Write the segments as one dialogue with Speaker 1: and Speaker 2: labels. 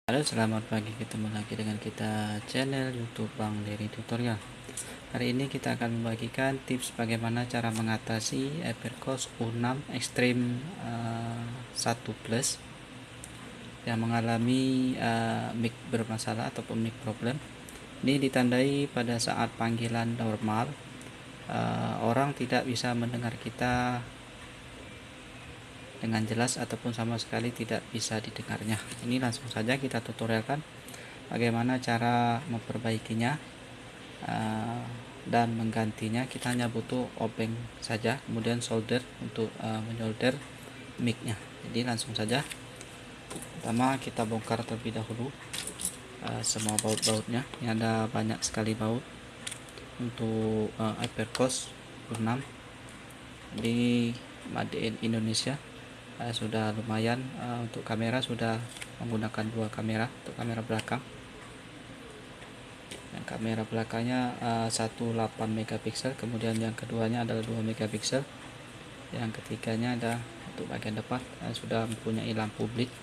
Speaker 1: Halo, selamat pagi. Ketemu lagi dengan kita channel YouTube Bang Dery Tutorial. Hari ini kita akan membagikan tips bagaimana cara mengatasi Evercost U6 Extreme 1 Plus yang mengalami mic bermasalah ataupun mic problem. Ini ditandai pada saat panggilan normal, orang tidak bisa mendengar kita dengan jelas ataupun sama sekali tidak bisa didengarnya. Ini langsung saja kita tutorialkan bagaimana cara memperbaikinya dan menggantinya. Kita hanya butuh obeng saja, kemudian solder untuk menyolder mic-nya. Jadi langsung saja, pertama kita bongkar terlebih dahulu semua baut-bautnya. Ini ada banyak sekali baut untuk Evercost 6 di Made in Indonesia. Sudah lumayan. Untuk kamera sudah menggunakan dua kamera, untuk kamera belakang. Yang kamera belakangnya 18 megapiksel, kemudian yang keduanya adalah 2 megapiksel, yang ketiganya ada untuk bagian depan sudah mempunyai lampu blink.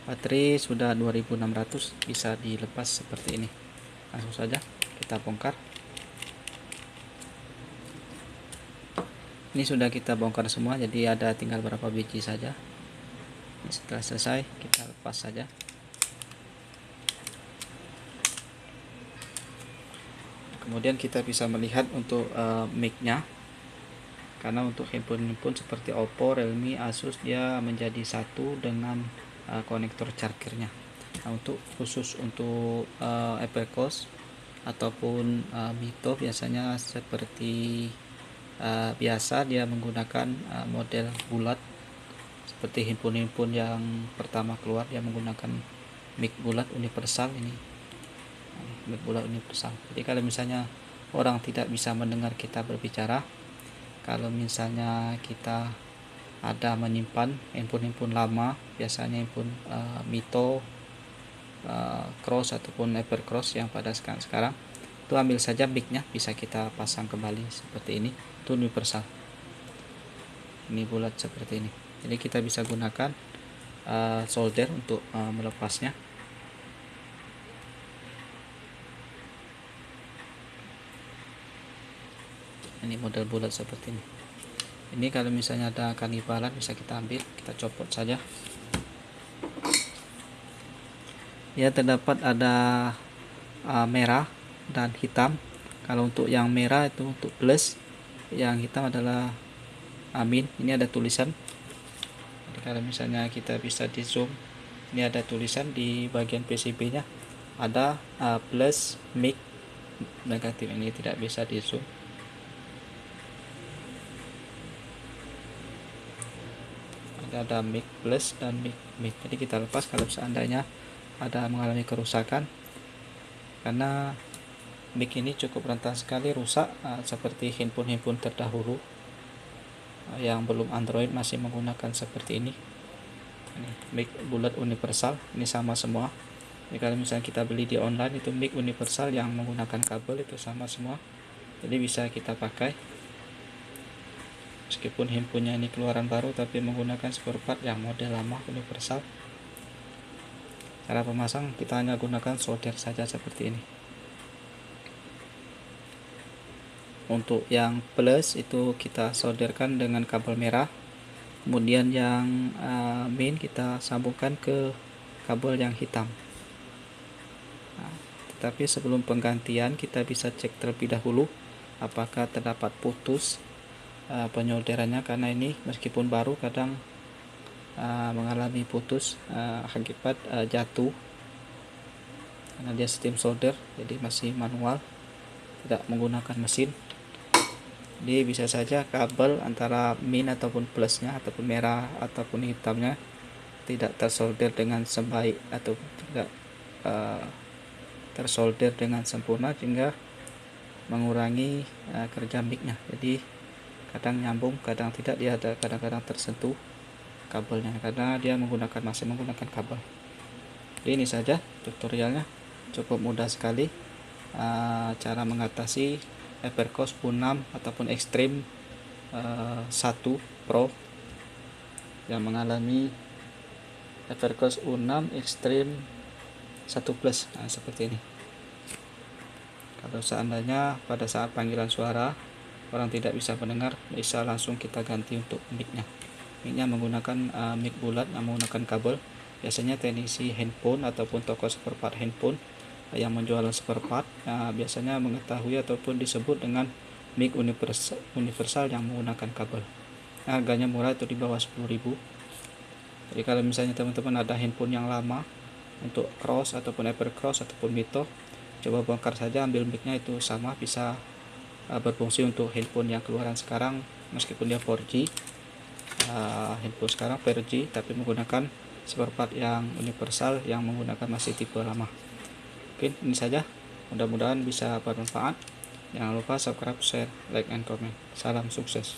Speaker 1: Baterai sudah 2600, bisa dilepas seperti ini. Langsung saja kita bongkar. Ini sudah kita bongkar semua, jadi ada tinggal berapa biji saja. Setelah selesai kita lepas saja. Kemudian kita bisa melihat untuk mic-nya, karena untuk handphone seperti Oppo, Realme, Asus dia menjadi satu dengan konektor chargernya. Nah, untuk khusus untuk Evercost ataupun Mito biasanya seperti biasa dia menggunakan model bulat, seperti handphone yang pertama keluar dia menggunakan mic bulat universal. Ini mic bulat universal. Jadi kalau misalnya orang tidak bisa mendengar kita berbicara, kalau misalnya kita ada menyimpan handphone lama, biasanya handphone Mito, Cross ataupun Evercross yang pada sekarang itu, ambil saja mic-nya, bisa kita pasang kembali seperti ini. Itu universal, ini bulat seperti ini. Jadi kita bisa gunakan solder untuk melepasnya. Ini model bulat seperti ini. Ini kalau misalnya ada kanibalan bisa kita ambil, kita copot saja. Ya, terdapat ada merah dan hitam. Kalau untuk yang merah itu untuk plus, yang hitam adalah amin. Ini ada tulisan. Jadi kalau misalnya kita bisa di zoom, ini ada tulisan di bagian PCB nya, ada plus, mic, negatif. Ini tidak bisa di zoom. Ada mic plus dan mic. Jadi kita lepas kalau seandainya ada mengalami kerusakan, karena mic ini cukup rentan sekali rusak, seperti handphone terdahulu yang belum Android masih menggunakan seperti ini. Ini mic bulat universal, ini sama semua. Jadi kalau misalnya kita beli di online itu mic universal yang menggunakan kabel, itu sama semua, jadi bisa kita pakai. Meskipun handphonenya ini keluaran baru tapi menggunakan spare part yang model lama universal. Cara pemasang kita hanya gunakan solder saja seperti ini. Untuk yang plus itu kita solderkan dengan kabel merah, kemudian yang main kita sambungkan ke kabel yang hitam. Nah, tetapi sebelum penggantian kita bisa cek terlebih dahulu apakah terdapat putus penyolderannya, karena ini meskipun baru kadang mengalami putus akibat jatuh, karena dia steam solder, jadi masih manual, tidak menggunakan mesin. Jadi bisa saja kabel antara min ataupun plusnya, ataupun merah ataupun hitamnya tidak tersolder dengan sebaik atau tidak tersolder dengan sempurna, sehingga mengurangi kerja mic-nya. Jadi kadang nyambung, kadang tidak, dia ada kadang-kadang tersentuh kabelnya karena dia masih menggunakan kabel. Jadi ini saja tutorialnya, cukup mudah sekali cara mengatasi Evercost U6 ataupun Extreme 1 Pro yang mengalami Evercross U6 Extreme 1 Plus. Nah, seperti ini. Kalau seandainya pada saat panggilan suara orang tidak bisa mendengar, bisa langsung kita ganti untuk mic-nya. Mic-nya menggunakan mic bulat yang menggunakan kabel. Biasanya teknisi handphone ataupun toko spare part handphone yang menjual spare part biasanya mengetahui ataupun disebut dengan mic universal yang menggunakan kabel. Harganya murah, itu di bawah 10.000. Jadi kalau misalnya teman-teman ada handphone yang lama untuk Cross ataupun Evercross ataupun Mito, coba bongkar saja, ambil mic-nya, itu sama, bisa berfungsi untuk handphone yang keluaran sekarang. Meskipun dia 4G, handphone sekarang 4G tapi menggunakan spare part yang universal yang menggunakan masih tipe lama. Oke, ini saja, mudah-mudahan bisa bermanfaat. Jangan lupa subscribe, share, like, and comment. Salam sukses.